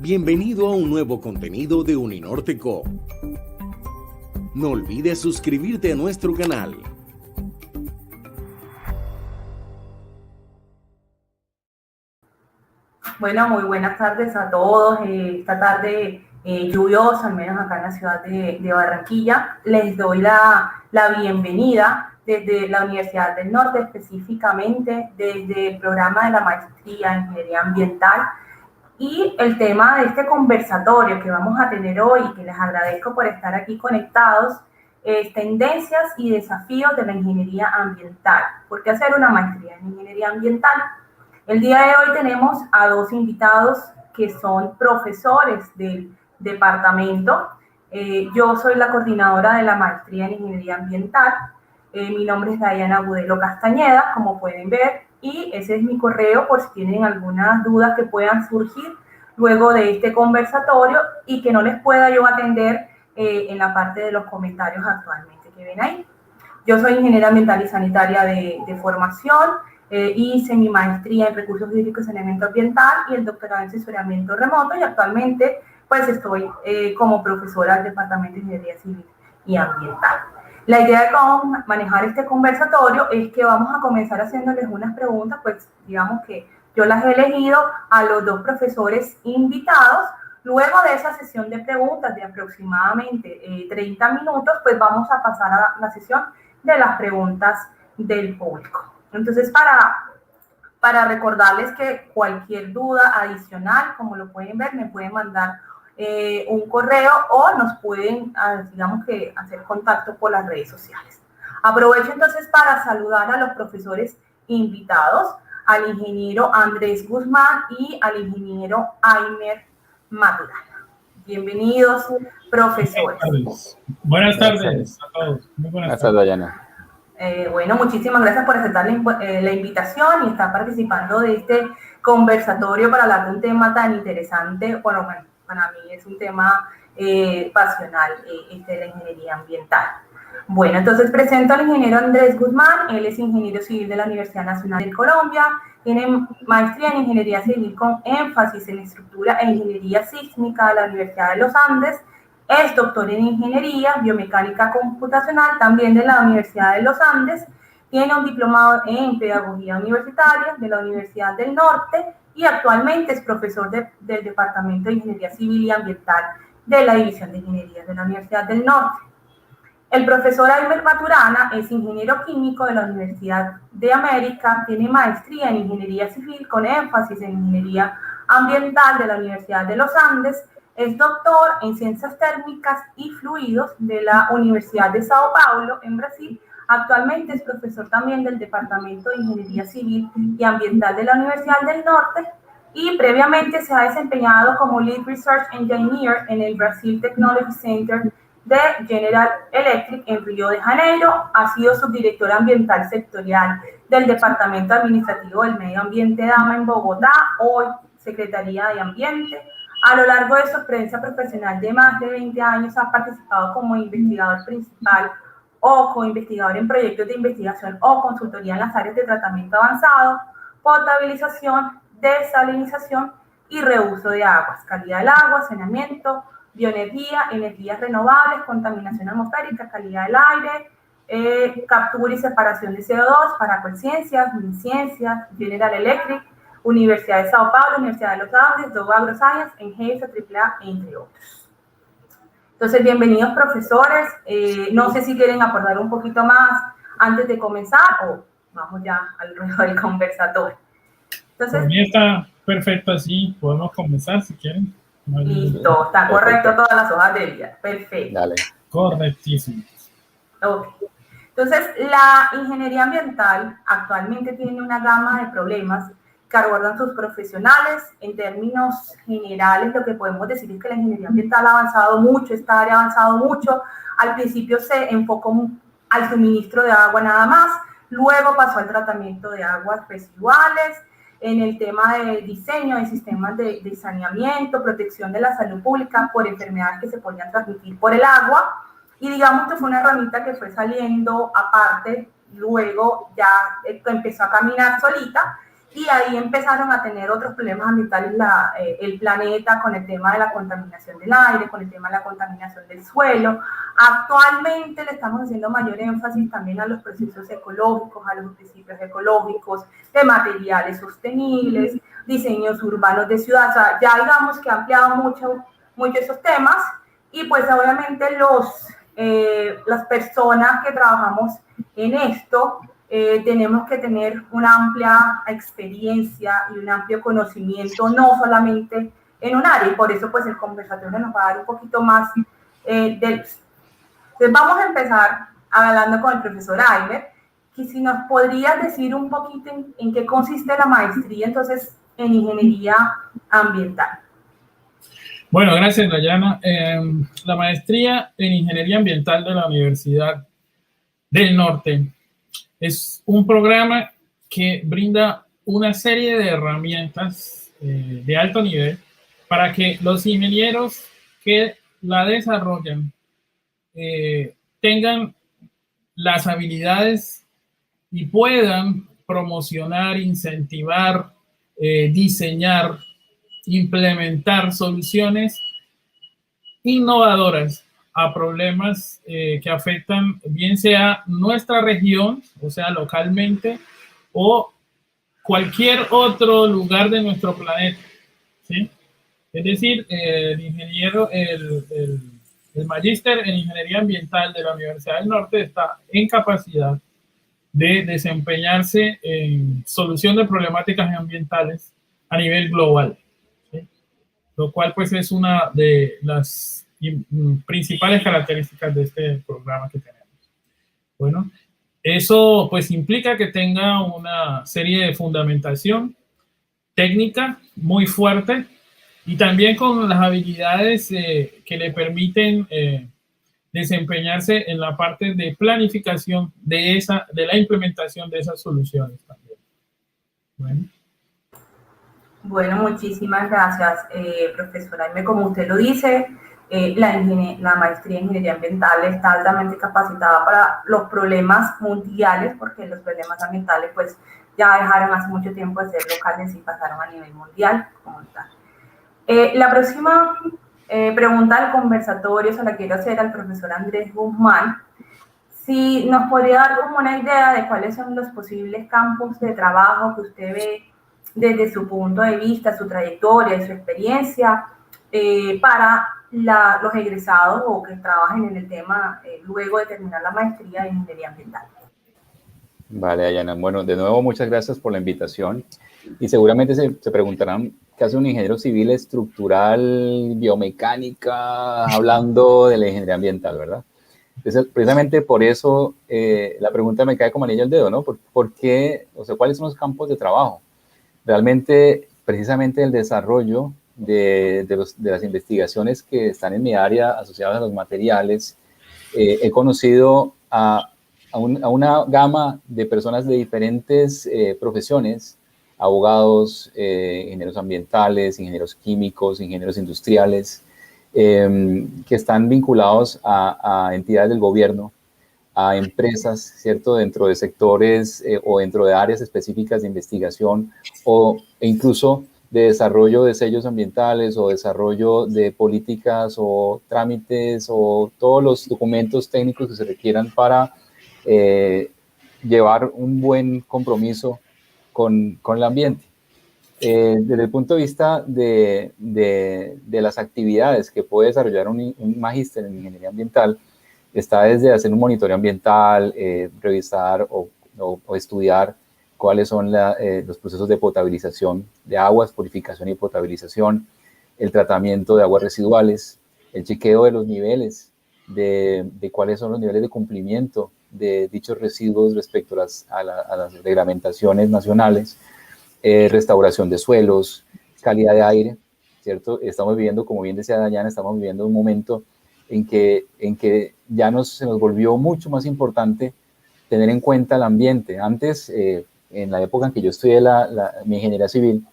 Bienvenido a un nuevo contenido de Uninorte Co. No olvides suscribirte a nuestro canal. Bueno, muy buenas tardes a todos. Esta tarde lluviosa, al menos acá en la ciudad de Barranquilla. Les doy la bienvenida desde la Universidad del Norte, específicamente desde el programa de la maestría en Ingeniería Ambiental. Y el tema de este conversatorio que vamos a tener hoy, que les agradezco por estar aquí conectados, es tendencias y desafíos de la ingeniería ambiental. ¿Por qué hacer una maestría en ingeniería ambiental? El día de hoy tenemos a dos invitados que son profesores del departamento. Yo soy la coordinadora de la maestría en ingeniería ambiental. Mi nombre es Diana Agudelo Castañeda, como pueden ver, y ese es mi correo por si tienen algunas dudas que puedan surgir luego de este conversatorio y que no les pueda yo atender en la parte de los comentarios actualmente que ven ahí. Yo soy ingeniera ambiental y sanitaria de formación. Hice mi maestría en recursos hídricos y saneamiento ambiental y el doctorado en asesoramiento remoto, y actualmente pues estoy como profesora del Departamento de Ingeniería Civil y Ambiental. La idea de cómo manejar este conversatorio es que vamos a comenzar haciéndoles unas preguntas, pues digamos que yo las he elegido a los dos profesores invitados. Luego de esa sesión de preguntas de aproximadamente 30 minutos, pues vamos a pasar a la sesión de las preguntas del público. Entonces, para recordarles que cualquier duda adicional, como lo pueden ver, me pueden mandar un correo o nos pueden, digamos que, hacer contacto por las redes sociales. Aprovecho entonces para saludar a los profesores invitados, al ingeniero Andrés Guzmán y al ingeniero Aimer Maturana. Bienvenidos, profesores. Buenas tardes a todos. Muy buenas tardes, Diana. Bueno, muchísimas gracias por aceptar la invitación y estar participando de este conversatorio para hablar de un tema tan interesante. Bueno, para mí es un tema pasional, de la ingeniería ambiental. Bueno, entonces presento al ingeniero Andrés Guzmán. Él es ingeniero civil de la Universidad Nacional de Colombia, tiene maestría en ingeniería civil con énfasis en estructura e ingeniería sísmica de la Universidad de los Andes. Es doctor en Ingeniería Biomecánica Computacional, también de la Universidad de los Andes. Tiene un diplomado en Pedagogía Universitaria de la Universidad del Norte y actualmente es profesor del Departamento de Ingeniería Civil y Ambiental de la División de Ingeniería de la Universidad del Norte. El profesor Aimer Maturana es ingeniero químico de la Universidad de América, tiene maestría en Ingeniería Civil con énfasis en Ingeniería Ambiental de la Universidad de los Andes. Es doctor en Ciencias Térmicas y Fluidos de la Universidad de Sao Paulo, en Brasil. Actualmente es profesor también del Departamento de Ingeniería Civil y Ambiental de la Universidad del Norte y previamente se ha desempeñado como Lead Research Engineer en el Brazil Technology Center de General Electric en Río de Janeiro. Ha sido subdirector ambiental sectorial del Departamento Administrativo del Medio Ambiente DAMA en Bogotá, hoy Secretaría de Ambiente. A lo largo de su experiencia profesional de más de 20 años ha participado como investigador principal o co-investigador en proyectos de investigación o consultoría en las áreas de tratamiento avanzado, potabilización, desalinización y reuso de aguas, calidad del agua, saneamiento, bioenergía, energías renovables, contaminación atmosférica, calidad del aire, captura y separación de CO2 para Colciencias, Miniciencias, General Electric, Universidad de Sao Paulo, Universidad de los Andes, Dow AgroScience, Engesa, AAA, entre otros. Entonces, bienvenidos profesores. No sé si quieren aportar un poquito más antes de comenzar o vamos ya al ruedo del conversatorio. Entonces, por mí está perfecto así, podemos comenzar si quieren. Listo, está correcto todas las hojas del día. Perfecto. Dale. Correctísimo. Ok. Entonces, la ingeniería ambiental actualmente tiene una gama de problemas que abordan sus profesionales. En términos generales, lo que podemos decir es que la ingeniería ambiental ha avanzado mucho, esta área ha avanzado mucho. Al principio se enfocó al suministro de agua nada más, luego pasó al tratamiento de aguas residuales, en el tema de diseño de sistemas de saneamiento, protección de la salud pública por enfermedades que se podían transmitir por el agua, y digamos que fue una herramienta que fue saliendo aparte, luego ya empezó a caminar solita, y ahí empezaron a tener otros problemas ambientales el planeta con el tema de la contaminación del aire, con el tema de la contaminación del suelo. Actualmente le estamos haciendo mayor énfasis también a los procesos ecológicos, a los principios ecológicos, de materiales sostenibles, diseños urbanos de ciudad. O sea, ya digamos que ha ampliado mucho esos temas y pues obviamente las personas que trabajamos en esto tenemos que tener una amplia experiencia y un amplio conocimiento, no solamente en un área, y por eso pues el conversatorio nos va a dar un poquito más Entonces vamos a empezar hablando con el profesor Aymer, que si nos podrías decir un poquito en qué consiste la maestría entonces en ingeniería ambiental. Bueno, gracias, Dayana. La maestría en Ingeniería Ambiental de la Universidad del Norte es un programa que brinda una serie de herramientas de alto nivel para que los ingenieros que la desarrollan tengan las habilidades y puedan promocionar, incentivar, diseñar, implementar soluciones innovadoras a problemas que afectan bien sea nuestra región, o sea, localmente, o cualquier otro lugar de nuestro planeta, ¿sí? Es decir, el ingeniero, el magíster en Ingeniería Ambiental de la Universidad del Norte está en capacidad de desempeñarse en solución de problemáticas ambientales a nivel global, ¿sí? Lo cual pues es una de las principales características de este programa que tenemos. Bueno, eso pues implica que tenga una serie de fundamentación técnica muy fuerte y también con las habilidades que le permiten desempeñarse en la parte de planificación de la implementación de esas soluciones también. Bueno, muchísimas gracias, profesora Aymer. Como usted lo dice, la maestría en Ingeniería Ambiental está altamente capacitada para los problemas mundiales, porque los problemas ambientales pues ya dejaron hace mucho tiempo de ser locales y pasaron a nivel mundial como tal. La próxima pregunta del conversatorio se la quiero hacer al profesor Andrés Guzmán. Si nos podría dar como una idea de cuáles son los posibles campos de trabajo que usted ve desde su punto de vista, su trayectoria y su experiencia para los egresados o que trabajen en el tema luego de terminar la maestría en Ingeniería Ambiental. Vale, Dayana. Bueno, de nuevo, muchas gracias por la invitación. Y seguramente se preguntarán qué hace un ingeniero civil estructural, biomecánica, hablando de la ingeniería ambiental, ¿verdad? Entonces, precisamente por eso la pregunta me cae como anillo al dedo, ¿no? ¿Por qué? O sea, ¿cuáles son los campos de trabajo? Realmente, precisamente el desarrollo de las investigaciones que están en mi área asociadas a los materiales, he conocido a una gama de personas de diferentes profesiones, abogados, ingenieros ambientales, ingenieros químicos, ingenieros industriales, que están vinculados a entidades del gobierno, a empresas, ¿cierto?, dentro de sectores o dentro de áreas específicas de investigación e incluso de desarrollo de sellos ambientales o desarrollo de políticas o trámites o todos los documentos técnicos que se requieran para llevar un buen compromiso con el ambiente. Desde el punto de vista de las actividades que puede desarrollar un magíster en ingeniería ambiental, está desde hacer un monitoreo ambiental, revisar o estudiar cuáles son los procesos de potabilización de aguas, purificación y potabilización, el tratamiento de aguas residuales, el chequeo de los niveles, de cuáles son los niveles de cumplimiento de dichos residuos respecto a las reglamentaciones nacionales, restauración de suelos, calidad de aire, ¿cierto? Estamos viviendo, como bien decía Dayana, estamos viviendo un momento en que ya se nos volvió mucho más importante tener en cuenta el ambiente. Antes, en la época en que yo estudié mi ingeniería civil,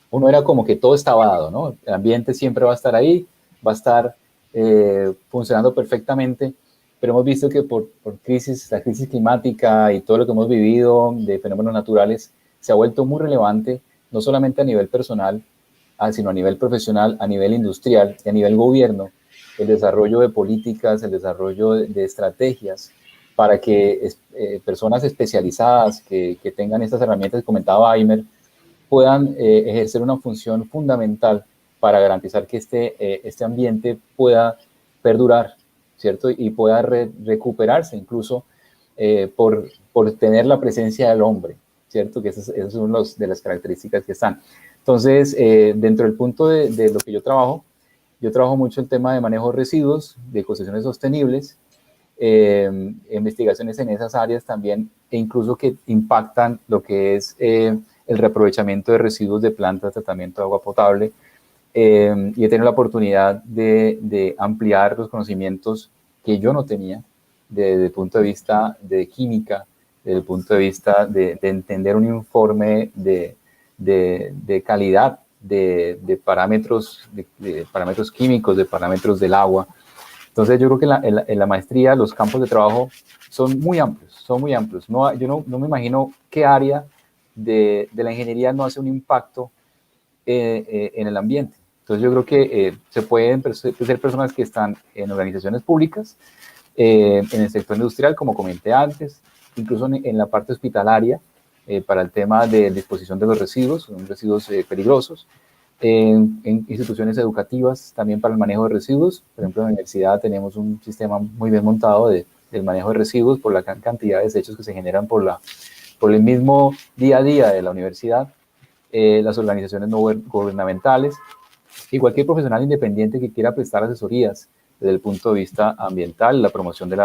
uno era como que todo estaba dado, ¿no? El ambiente siempre va a estar ahí, va a estar funcionando perfectamente, pero hemos visto que por la crisis climática y todo lo que hemos vivido de fenómenos naturales, se ha vuelto muy relevante, no solamente a nivel personal, sino a nivel profesional, a nivel industrial y a nivel gobierno, el desarrollo de políticas, el desarrollo de estrategias para que personas especializadas que tengan estas herramientas que comentaba Aimer puedan ejercer una función fundamental para garantizar que este ambiente pueda perdurar, ¿cierto? Y pueda recuperarse incluso por tener la presencia del hombre, ¿cierto? Que esa es una de las características que están. Entonces, dentro del punto de lo que yo trabajo mucho el tema de manejo de residuos, de ecosistemas sostenibles, investigaciones en esas áreas también, e incluso que impactan lo que es el reaprovechamiento de residuos de plantas, tratamiento de agua potable, y he tenido la oportunidad de ampliar los conocimientos que yo no tenía desde el punto de vista de química, desde el punto de vista de entender un informe de calidad de parámetros, de parámetros químicos, de parámetros del agua. Entonces yo creo que en la maestría los campos de trabajo son muy amplios. No, yo no me imagino qué área de la ingeniería no hace un impacto en el ambiente. Entonces yo creo que se pueden ser personas que están en organizaciones públicas, en el sector industrial, como comenté antes, incluso en la parte hospitalaria, para el tema de disposición de los residuos, son residuos peligrosos, en instituciones educativas también para el manejo de residuos. Por ejemplo, en la universidad tenemos un sistema muy bien montado del manejo de residuos por la cantidad de desechos que se generan por el mismo día a día de la universidad, las organizaciones no gubernamentales y cualquier profesional independiente que quiera prestar asesorías desde el punto de vista ambiental, la promoción de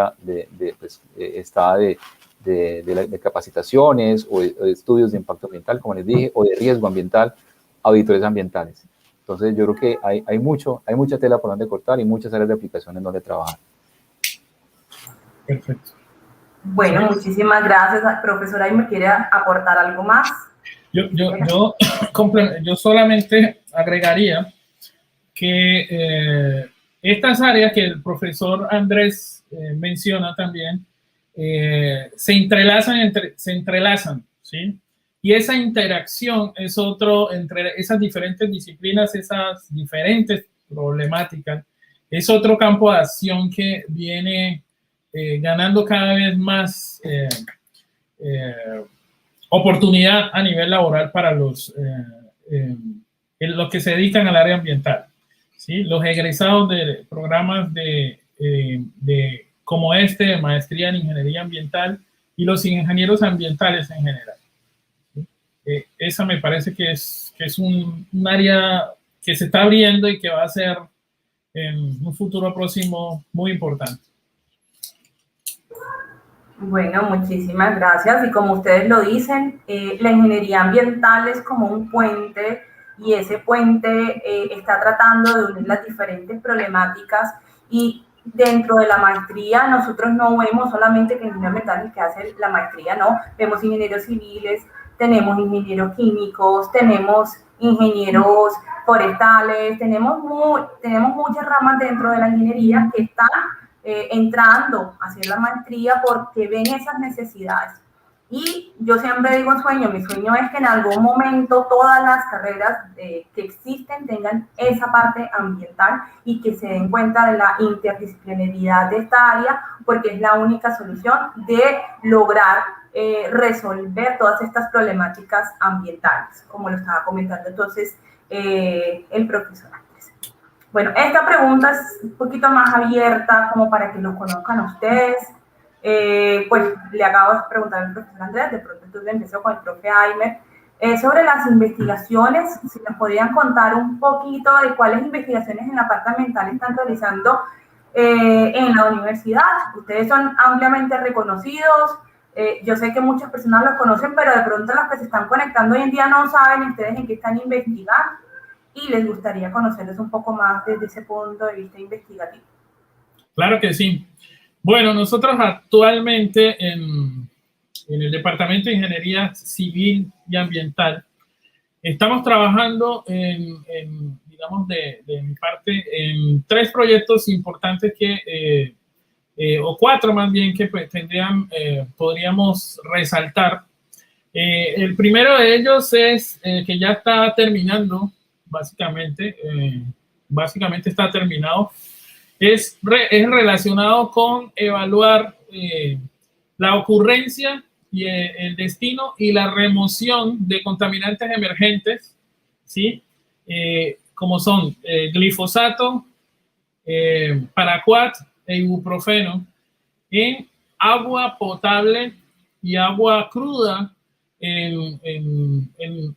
capacitaciones o de estudios de impacto ambiental, como les dije, o de riesgo ambiental, auditores ambientales. Entonces yo creo que hay mucha tela por donde cortar y muchas áreas de aplicación en donde trabajar. Perfecto. Bueno, muchísimas gracias, profesora. ¿Y me quiere aportar algo más? Yo solamente agregaría que estas áreas que el profesor Andrés menciona también se entrelazan, ¿sí? Y esa interacción es entre esas diferentes disciplinas, esas diferentes problemáticas, es otro campo de acción que viene ganando cada vez más oportunidad a nivel laboral para los que se dedican al área ambiental, ¿sí? Los egresados de programas como de maestría en ingeniería ambiental y los ingenieros ambientales en general. ¿Sí? Esa me parece que es un área que se está abriendo y que va a ser en un futuro próximo muy importante. Bueno, muchísimas gracias. Y como ustedes lo dicen, la ingeniería ambiental es como un puente y ese puente está tratando de unir las diferentes problemáticas y dentro de la maestría nosotros no vemos solamente que ingenieros ambientales que hacen la maestría, no, vemos ingenieros civiles, tenemos ingenieros químicos, tenemos ingenieros forestales, tenemos muchas ramas dentro de la ingeniería que están entrando a hacer la maestría porque ven esas necesidades. Y yo siempre digo mi sueño es que en algún momento todas las carreras que existen tengan esa parte ambiental y que se den cuenta de la interdisciplinaridad de esta área, porque es la única solución de lograr resolver todas estas problemáticas ambientales, como lo estaba comentando entonces el profesor. Bueno, esta pregunta es un poquito más abierta como para que lo conozcan ustedes. Pues le acabo de preguntar al profesor Andrés, de pronto entonces empezó con el profe Aimer, sobre las investigaciones, si nos podían contar un poquito de cuáles investigaciones en la parte ambiental están realizando en la universidad. Ustedes son ampliamente reconocidos, yo sé que muchas personas los conocen, pero de pronto los que se están conectando hoy en día no saben ustedes en qué están investigando. Y les gustaría conocerles un poco más desde ese punto de vista investigativo. Claro que sí. Bueno, nosotros actualmente en el Departamento de Ingeniería Civil y Ambiental estamos trabajando digamos, de mi parte, en 3 proyectos importantes o 4 más bien que pues, podríamos resaltar. El primero de ellos es que ya está terminando, básicamente está terminado, es relacionado con evaluar la ocurrencia y el destino y la remoción de contaminantes emergentes, ¿sí? Como son glifosato, paraquat e ibuprofeno en agua potable y agua cruda en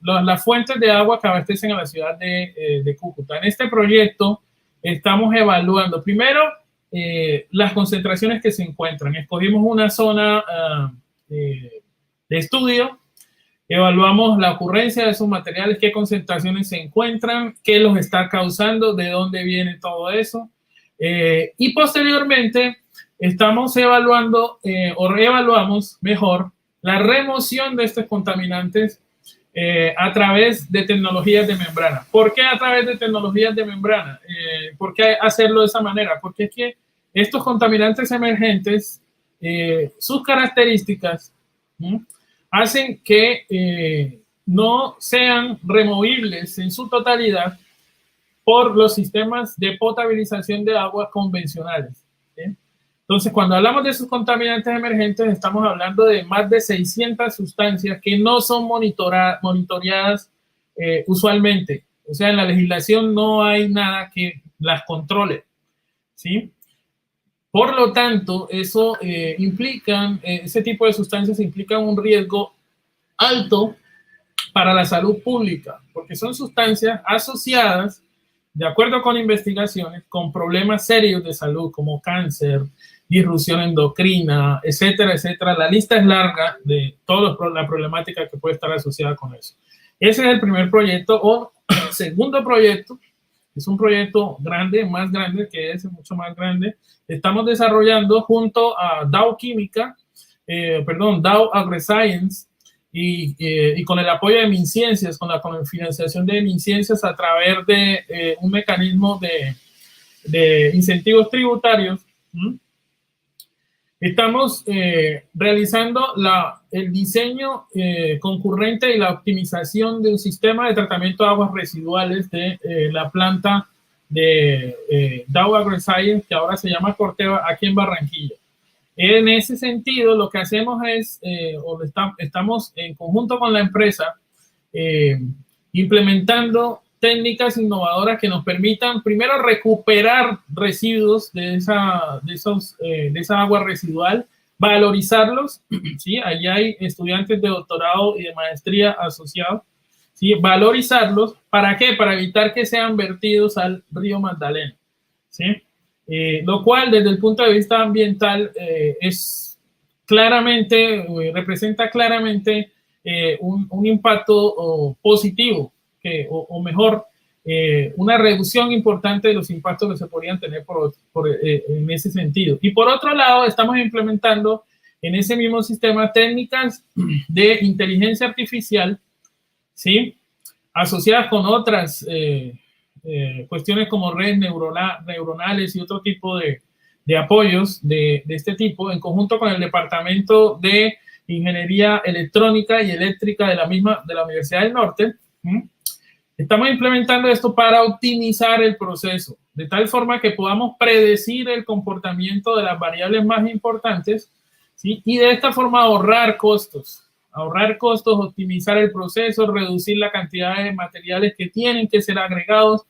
las fuentes de agua que abastecen a la ciudad de Cúcuta. En este proyecto estamos evaluando primero las concentraciones que se encuentran. Escogimos una zona de estudio, evaluamos la ocurrencia de esos materiales, qué concentraciones se encuentran, qué los está causando, de dónde viene todo eso. Y posteriormente estamos evaluando o reevaluamos mejor la remoción de estos contaminantes a través de tecnologías de membrana. ¿Por qué a través de tecnologías de membrana? ¿Por qué hacerlo de esa manera? Porque es que estos contaminantes emergentes, sus características hacen que no sean removibles en su totalidad por los sistemas de potabilización de agua convencionales, ¿sí? Entonces, cuando hablamos de esos contaminantes emergentes, estamos hablando de más de 600 sustancias que no son monitoreadas usualmente. O sea, en la legislación no hay nada que las controle, ¿sí? Por lo tanto, eso ese tipo de sustancias implican un riesgo alto para la salud pública, porque son sustancias asociadas, de acuerdo con investigaciones, con problemas serios de salud como cáncer, disrupción endocrina, etcétera, etcétera. La lista es larga de toda la problemática que puede estar asociada con eso. Ese es el primer proyecto. O segundo proyecto, es un proyecto grande, más grande que ese, mucho más grande. Estamos desarrollando junto a Dow AgriScience y con el apoyo de MinCiencias, con la financiación de MinCiencias a través de un mecanismo de incentivos tributarios. Estamos realizando el diseño concurrente y la optimización de un sistema de tratamiento de aguas residuales de la planta de Dow AgriScience, que ahora se llama Corteva, aquí en Barranquilla. En ese sentido, lo que hacemos es, estamos en conjunto con la empresa, implementando técnicas innovadoras que nos permitan primero recuperar residuos de esa agua residual, valorizarlos, ¿sí? Allí hay estudiantes de doctorado y de maestría asociados, ¿sí? Valorizarlos, ¿para qué? Para evitar que sean vertidos al río Magdalena, ¿sí? Lo cual desde el punto de vista ambiental representa claramente un impacto positivo, o mejor, una reducción importante de los impactos que se podrían tener en ese sentido. Y por otro lado, estamos implementando en ese mismo sistema técnicas de inteligencia artificial, ¿sí? Asociadas con otras cuestiones como redes neuronales y otro tipo de apoyos de este tipo, en conjunto con el Departamento de Ingeniería Electrónica y Eléctrica de la Universidad del Norte. Estamos implementando esto para optimizar el proceso, de tal forma que podamos predecir el comportamiento de las variables más importantes, ¿sí? Y de esta forma ahorrar costos, optimizar el proceso, reducir la cantidad de materiales que tienen que ser agregados,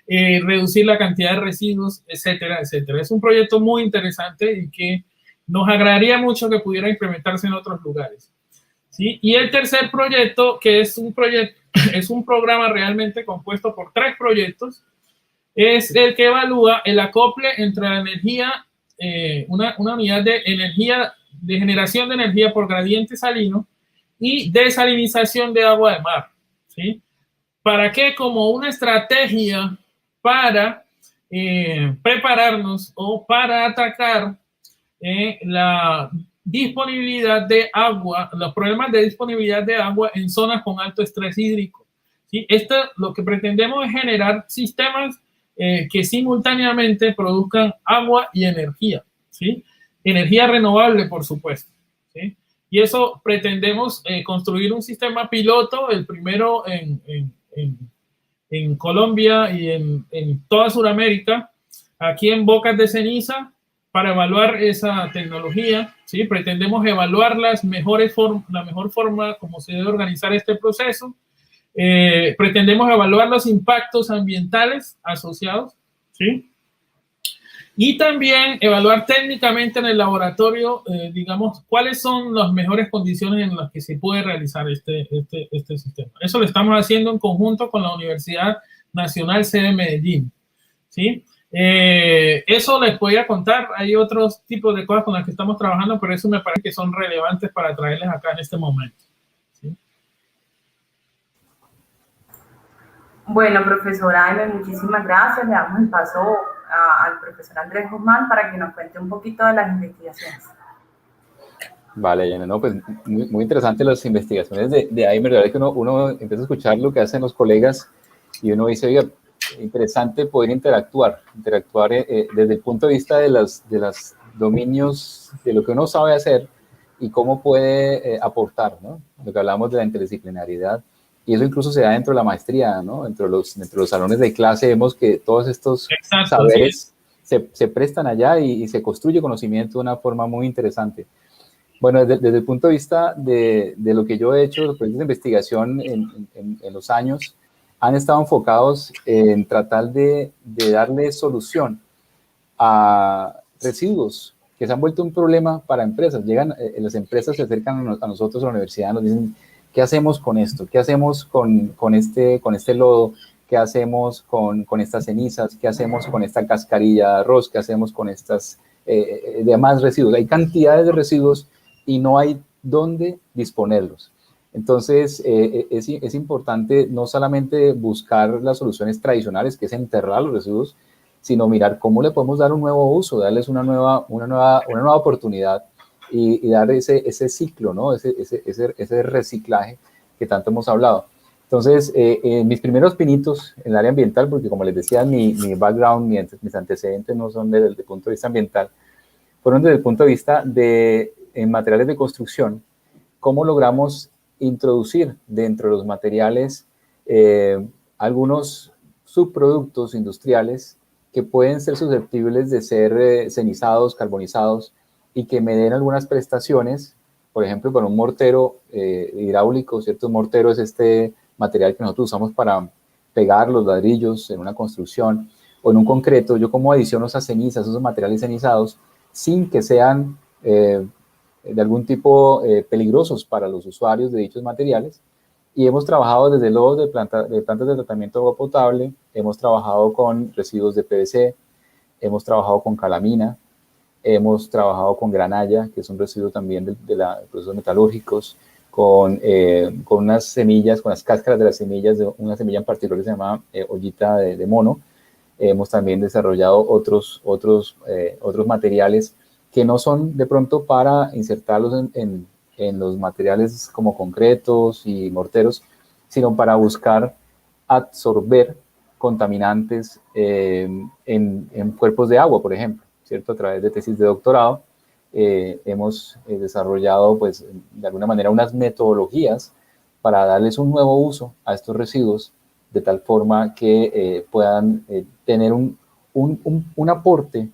reducir la cantidad de residuos, etcétera, etcétera. Es un proyecto muy interesante y que nos agradaría mucho que pudiera implementarse en otros lugares, ¿sí? Y el tercer proyecto, que es un programa realmente compuesto por 3 proyectos, es el que evalúa el acople entre la energía, una unidad de energía, de generación de energía por gradiente salino y desalinización de agua de mar, ¿sí? ¿Para qué? Como una estrategia para prepararnos o para atacar la disponibilidad de agua, los problemas de disponibilidad de agua en zonas con alto estrés hídrico, ¿sí? Lo que pretendemos es generar sistemas que simultáneamente produzcan agua y energía, ¿sí? Energía renovable, por supuesto, ¿sí? Y eso pretendemos construir un sistema piloto, el primero en Colombia y en toda Sudamérica, aquí en Bocas de Ceniza, para evaluar esa tecnología, ¿sí? Pretendemos evaluar la mejor forma como se debe organizar este proceso. Pretendemos evaluar los impactos ambientales asociados, ¿sí? Y también evaluar técnicamente en el laboratorio, digamos, cuáles son las mejores condiciones en las que se puede realizar este sistema. Eso lo estamos haciendo en conjunto con la Universidad Nacional sede Medellín, ¿sí? Eso les podría contar. Hay otros tipos de cosas con las que estamos trabajando, pero eso me parece que son relevantes para traerles acá en este momento, ¿sí? Bueno, profesora Aime, muchísimas gracias. Le damos el paso al profesor Andrés Guzmán para que nos cuente un poquito de las investigaciones. Vale, Yana, no, pues muy interesante las investigaciones de Aimer. La verdad es que uno empieza a escuchar lo que hacen los colegas y uno dice, oiga, interesante poder interactuar desde el punto de vista de los dominios, de lo que uno sabe hacer y cómo puede aportar, ¿no? Lo que hablamos de la interdisciplinariedad. Y eso incluso se da dentro de la maestría, ¿no? Dentro de los salones de clase vemos que todos estos saberes se prestan allá y se construye conocimiento de una forma muy interesante. Bueno, desde el punto de vista de lo que yo he hecho, los proyectos de investigación en los años han estado enfocados en tratar de darle solución a residuos que se han vuelto un problema para empresas. Las empresas se acercan a nosotros, a la universidad, nos dicen, ¿qué hacemos con esto? ¿Qué hacemos con este lodo? ¿Qué hacemos con estas cenizas? ¿Qué hacemos con esta cascarilla de arroz? ¿Qué hacemos con estas demás residuos? Hay cantidades de residuos y no hay dónde disponerlos. Entonces, es importante no solamente buscar las soluciones tradicionales, que es enterrar los residuos, sino mirar cómo le podemos dar un nuevo uso, darles una nueva oportunidad y dar ese ciclo, ¿no? Ese reciclaje que tanto hemos hablado. Entonces, mis primeros pinitos en el área ambiental, porque como les decía, mi background, mis antecedentes no son desde el punto de vista ambiental, fueron desde el punto de vista en materiales de construcción, cómo logramos introducir dentro de los materiales algunos subproductos industriales que pueden ser susceptibles de ser cenizados, carbonizados, y que me den algunas prestaciones, por ejemplo, para un mortero hidráulico, ¿cierto? Un mortero es este material que nosotros usamos para pegar los ladrillos en una construcción, o en un concreto. Yo como adiciono esas cenizas, esos materiales cenizados, sin que sean de algún tipo peligrosos para los usuarios de dichos materiales. Y hemos trabajado desde lodos de plantas de tratamiento de agua potable, hemos trabajado con residuos de PVC, hemos trabajado con calamina, hemos trabajado con granalla, que es un residuo también de los procesos metalúrgicos, con unas semillas, con las cáscaras de las semillas, de una semilla en particular que se llama ollita de mono. Hemos también desarrollado otros materiales que no son de pronto para insertarlos en los materiales como concretos y morteros, sino para buscar absorber contaminantes en cuerpos de agua, por ejemplo, ¿cierto? A través de tesis de doctorado hemos desarrollado, pues, de alguna manera unas metodologías para darles un nuevo uso a estos residuos, de tal forma que puedan tener un aporte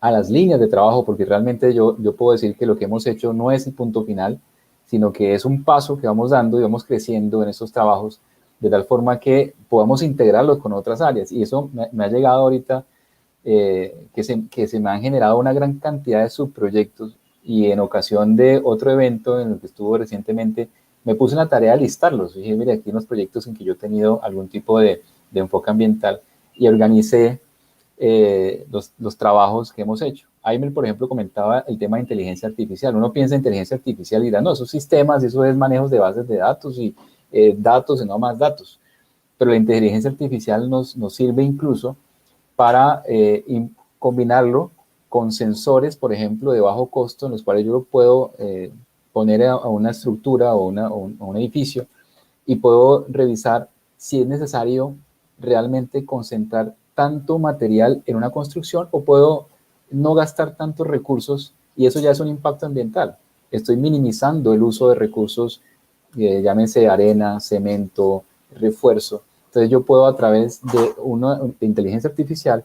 a las líneas de trabajo, porque realmente yo puedo decir que lo que hemos hecho no es el punto final, sino que es un paso que vamos dando y vamos creciendo en estos trabajos, de tal forma que podamos integrarlos con otras áreas. Y eso me ha llegado ahorita, que se me han generado una gran cantidad de subproyectos, y en ocasión de otro evento en el que estuve recientemente, me puse una tarea de listarlos. Dije, mire, aquí hay unos proyectos en que yo he tenido algún tipo de enfoque ambiental, y organicé los trabajos que hemos hecho. Aimer, por ejemplo, comentaba el tema de inteligencia artificial. Uno piensa en inteligencia artificial y dirá, no, esos sistemas, eso es manejo de bases de datos y datos y no más datos. Pero la inteligencia artificial nos sirve incluso para combinarlo con sensores, por ejemplo, de bajo costo, en los cuales yo lo puedo poner a una estructura o a un edificio, y puedo revisar si es necesario realmente concentrar tanto material en una construcción, o puedo no gastar tantos recursos, y eso ya es un impacto ambiental. estoy minimizando el uso de recursos, llámense arena, cemento, refuerzo. Entonces yo puedo a través de inteligencia artificial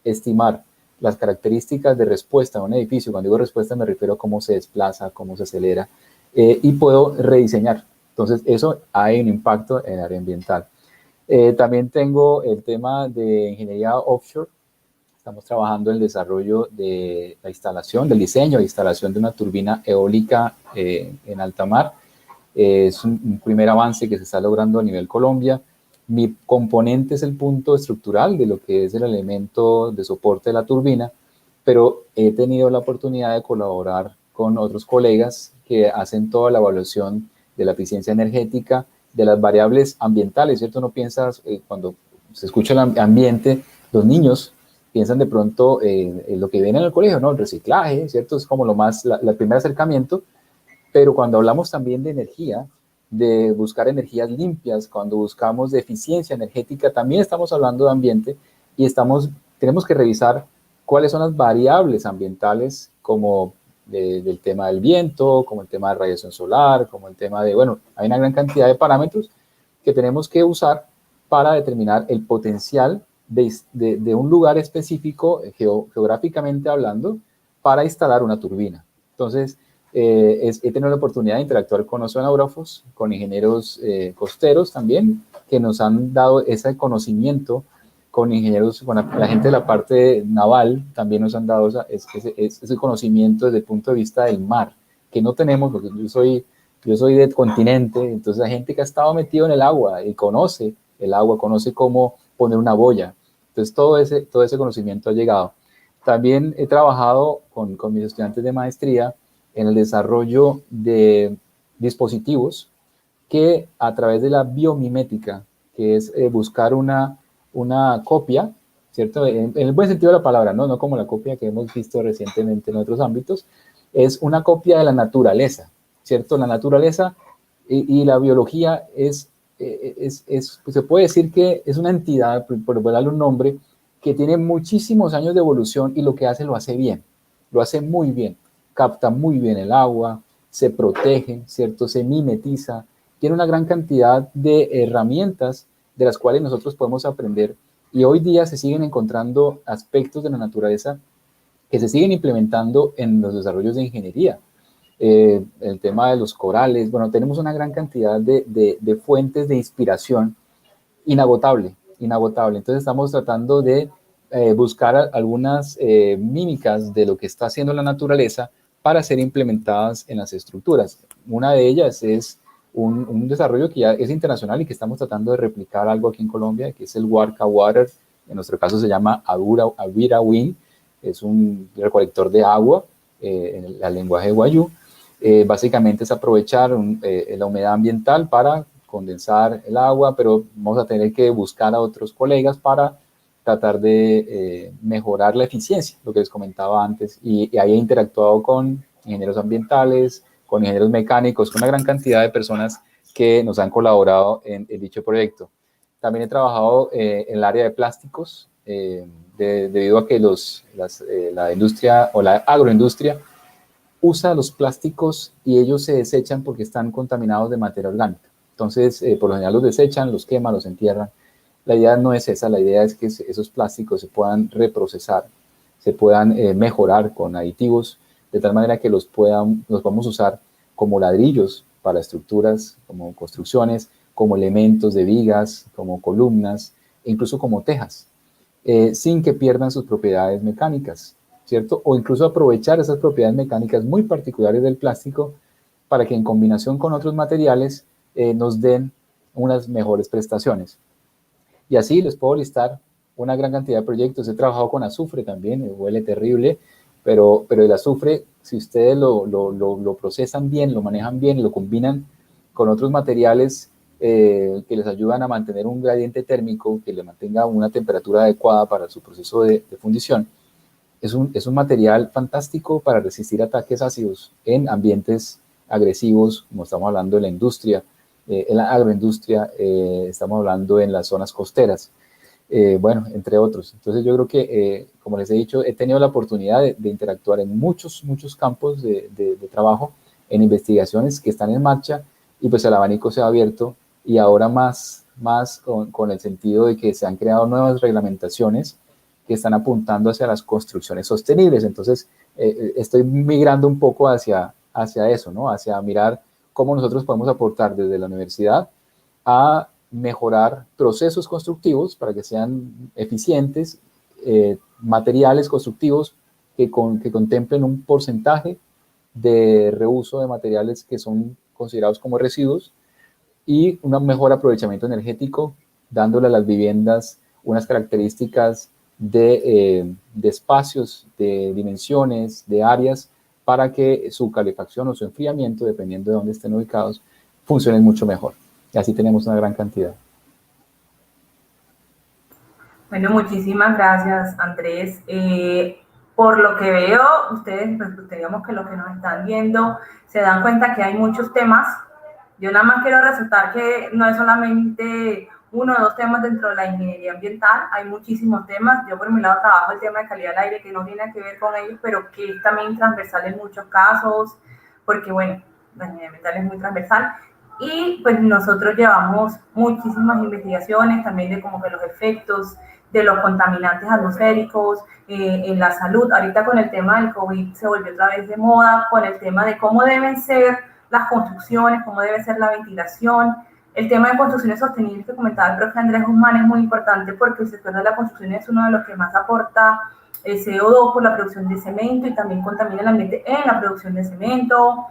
estimar las características de respuesta a un edificio. Cuando digo respuesta me refiero a cómo se desplaza, cómo se acelera, y puedo rediseñar. Entonces eso hay un impacto en el área ambiental. También tengo el tema de ingeniería offshore. Estamos trabajando en el desarrollo de la instalación, del diseño e instalación de una turbina eólica en alta mar. Es un primer avance que se está logrando a nivel Colombia. Mi componente es el punto estructural de lo que es el elemento de soporte de la turbina, pero he tenido la oportunidad de colaborar con otros colegas que hacen toda la evaluación de la eficiencia energética, de las variables ambientales, ¿cierto? No piensas, cuando se escucha el ambiente, los niños piensan de pronto en lo que ven en el colegio, ¿no? El reciclaje, ¿cierto? Es como el primer acercamiento, pero cuando hablamos también de energía, de buscar energías limpias, cuando buscamos de eficiencia energética, también estamos hablando de ambiente y tenemos que revisar cuáles son las variables ambientales como del tema del viento, como el tema de radiación solar, como el tema de, bueno, hay una gran cantidad de parámetros que tenemos que usar para determinar el potencial de un lugar específico, geográficamente hablando, para instalar una turbina. Entonces, he tenido la oportunidad de interactuar con oceanógrafos, con ingenieros costeros también, que nos han dado ese conocimiento, con ingenieros, con la gente de la parte naval, también nos han dado ese conocimiento desde el punto de vista del mar, que no tenemos, porque yo soy del continente, entonces hay gente que ha estado metido en el agua y conoce el agua, conoce cómo poner una boya. Entonces todo ese conocimiento ha llegado. También he trabajado con mis estudiantes de maestría en el desarrollo de dispositivos que a través de la biomimética, que es buscar una copia, ¿cierto? En el buen sentido de la palabra, ¿no? No como la copia que hemos visto recientemente en otros ámbitos, es una copia de la naturaleza, ¿cierto? La naturaleza y la biología pues se puede decir que es una entidad, por darle un nombre, que tiene muchísimos años de evolución y lo que hace lo hace bien, lo hace muy bien, capta muy bien el agua, se protege, ¿cierto? Se mimetiza, tiene una gran cantidad de herramientas de las cuales nosotros podemos aprender y hoy día se siguen encontrando aspectos de la naturaleza que se siguen implementando en los desarrollos de ingeniería. El tema de los corales, bueno, tenemos una gran cantidad de fuentes de inspiración inagotable. Entonces estamos tratando de buscar algunas mímicas de lo que está haciendo la naturaleza para ser implementadas en las estructuras. Una de ellas es un desarrollo que ya es internacional y que estamos tratando de replicar algo aquí en Colombia, que es el Warca Water, en nuestro caso se llama Avira Wind, es un recolector de agua en el lenguaje guayú. Básicamente es aprovechar la humedad ambiental para condensar el agua, pero vamos a tener que buscar a otros colegas para tratar de mejorar la eficiencia, lo que les comentaba antes, y ahí he interactuado con ingenieros ambientales, con ingenieros mecánicos, con una gran cantidad de personas que nos han colaborado en dicho proyecto. También he trabajado en el área de plásticos, debido a que la industria o la agroindustria usa los plásticos y ellos se desechan porque están contaminados de materia orgánica. Entonces, por lo general los desechan, los queman, los entierran. La idea no es esa, la idea es que esos plásticos se puedan reprocesar, se puedan mejorar con aditivos, de tal manera que los podamos usar como ladrillos para estructuras, como construcciones, como elementos de vigas, como columnas, e incluso como tejas, sin que pierdan sus propiedades mecánicas, ¿cierto? O incluso aprovechar esas propiedades mecánicas muy particulares del plástico para que en combinación con otros materiales nos den unas mejores prestaciones. Y así les puedo listar una gran cantidad de proyectos. He trabajado con azufre también, huele terrible, pero el azufre, si ustedes lo procesan bien, lo manejan bien y lo combinan con otros materiales que les ayudan a mantener un gradiente térmico, que le mantenga una temperatura adecuada para su proceso de fundición, es un material fantástico para resistir ataques ácidos en ambientes agresivos, como estamos hablando de la industria, en la agroindustria, estamos hablando en las zonas costeras, bueno, entre otros. Entonces yo creo que, como les he dicho, he tenido la oportunidad de interactuar en muchos campos de trabajo en investigaciones que están en marcha, y pues el abanico se ha abierto, y ahora más con el sentido de que se han creado nuevas reglamentaciones que están apuntando hacia las construcciones sostenibles. Entonces, estoy migrando un poco hacia eso, ¿no? Hacia mirar cómo nosotros podemos aportar desde la universidad a mejorar procesos constructivos para que sean eficientes, materiales constructivos que contemplen un porcentaje de reuso de materiales que son considerados como residuos, y un mejor aprovechamiento energético, dándole a las viviendas unas características de espacios, de dimensiones, de áreas, para que su calefacción o su enfriamiento, dependiendo de dónde estén ubicados, funcionen mucho mejor. Y así tenemos una gran cantidad. Bueno, muchísimas gracias, Andrés. Por lo que veo, ustedes, pues, digamos que los que nos están viendo, se dan cuenta que hay muchos temas. Yo nada más quiero resaltar que no es solamente uno o dos temas dentro de la ingeniería ambiental, hay muchísimos temas. Yo por mi lado trabajo el tema de calidad del aire, que no tiene que ver con ellos, pero que es también transversal en muchos casos, porque bueno, la ingeniería ambiental es muy transversal. Y pues nosotros llevamos muchísimas investigaciones también de como que los efectos de los contaminantes atmosféricos en la salud. Ahorita con el tema del COVID se volvió otra vez de moda, con el tema de cómo deben ser las construcciones, cómo debe ser la ventilación. El tema de construcciones sostenibles que comentaba el profe Andrés Guzmán es muy importante, porque el sector de la construcción es uno de los que más aporta CO2 por la producción de cemento, y también contamina el ambiente en la producción de cemento.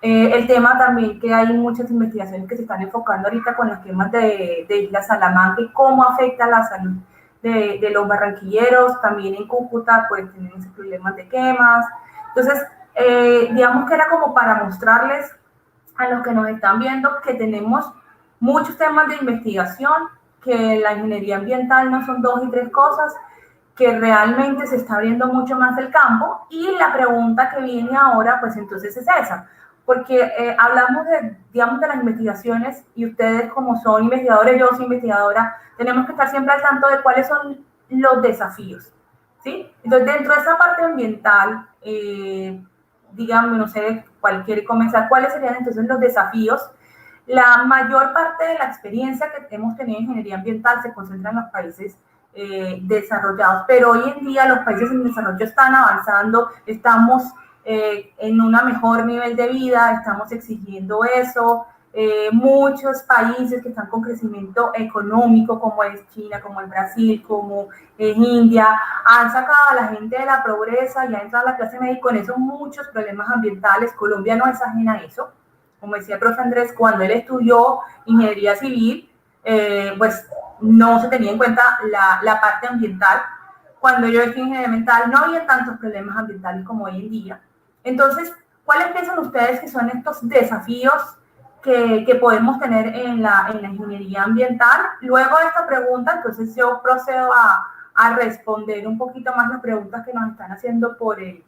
El tema también que hay muchas investigaciones que se están enfocando ahorita con los temas de Isla Salamanca y cómo afecta la salud de los barranquilleros. También en Cúcuta pues tienen esos problemas de quemas. Entonces, digamos que era como para mostrarles a los que nos están viendo que tenemos muchos temas de investigación, que la ingeniería ambiental no son 2 y 3 cosas, que realmente se está abriendo mucho más el campo. Y la pregunta que viene ahora, pues entonces es esa, porque hablamos de, digamos, de las investigaciones, y ustedes como son investigadores, yo soy investigadora, tenemos que estar siempre al tanto de cuáles son los desafíos, ¿sí? Entonces, dentro de esa parte ambiental, digamos, no sé, cuál quiere comenzar, ¿cuáles serían entonces los desafíos? La mayor parte de la experiencia que hemos tenido en ingeniería ambiental se concentra en los países desarrollados, pero hoy en día los países en desarrollo están avanzando, estamos en un mejor nivel de vida, estamos exigiendo eso. Muchos países que están con crecimiento económico, como es China, como es Brasil, como es India, han sacado a la gente de la pobreza y ha entrado a la clase media, y con eso muchos problemas ambientales. Colombia no es ajena a eso. Como decía el profe Andrés, cuando él estudió ingeniería civil, pues no se tenía en cuenta la parte ambiental. Cuando yo estudié ingeniería ambiental no había tantos problemas ambientales como hoy en día. Entonces, ¿cuáles piensan ustedes que son estos desafíos que podemos tener en la ingeniería ambiental? Luego de esta pregunta, entonces yo procedo a responder un poquito más las preguntas que nos están haciendo por el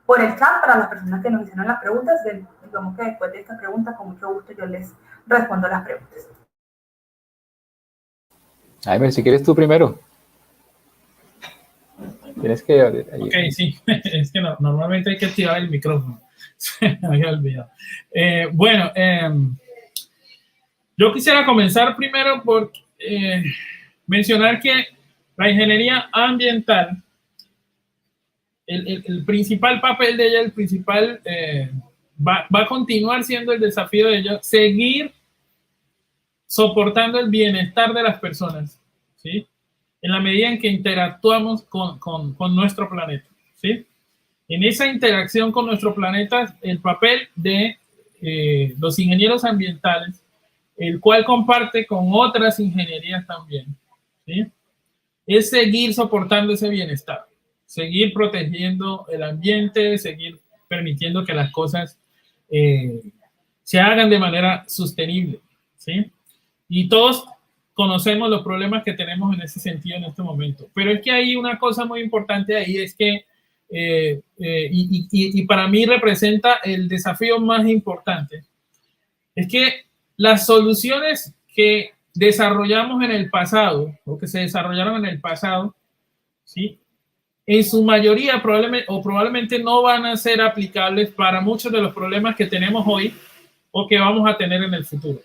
chat, para las personas que nos hicieron las preguntas. Digamos que después de esta pregunta, con mucho gusto yo les respondo las preguntas. Aimer, si quieres tú primero. Tienes que... Ok, sí, es que normalmente hay que activar el micrófono. Se me había olvidado. Bueno, yo quisiera comenzar primero por mencionar que la ingeniería ambiental, el principal papel de ella, el principal, va a continuar siendo el desafío de ella, seguir soportando el bienestar de las personas, ¿sí? En la medida en que interactuamos con nuestro planeta, ¿sí? En esa interacción con nuestro planeta, el papel de los ingenieros ambientales, el cual comparte con otras ingenierías también, ¿sí? Es seguir soportando ese bienestar, seguir protegiendo el ambiente, seguir permitiendo que las cosas se hagan de manera sostenible, ¿sí? Y todos conocemos los problemas que tenemos en ese sentido en este momento. Pero es que hay una cosa muy importante ahí, es que, y para mí representa el desafío más importante, es que las soluciones que desarrollamos en el pasado, o que se desarrollaron en el pasado, ¿sí? en su mayoría probablemente no van a ser aplicables para muchos de los problemas que tenemos hoy o que vamos a tener en el futuro,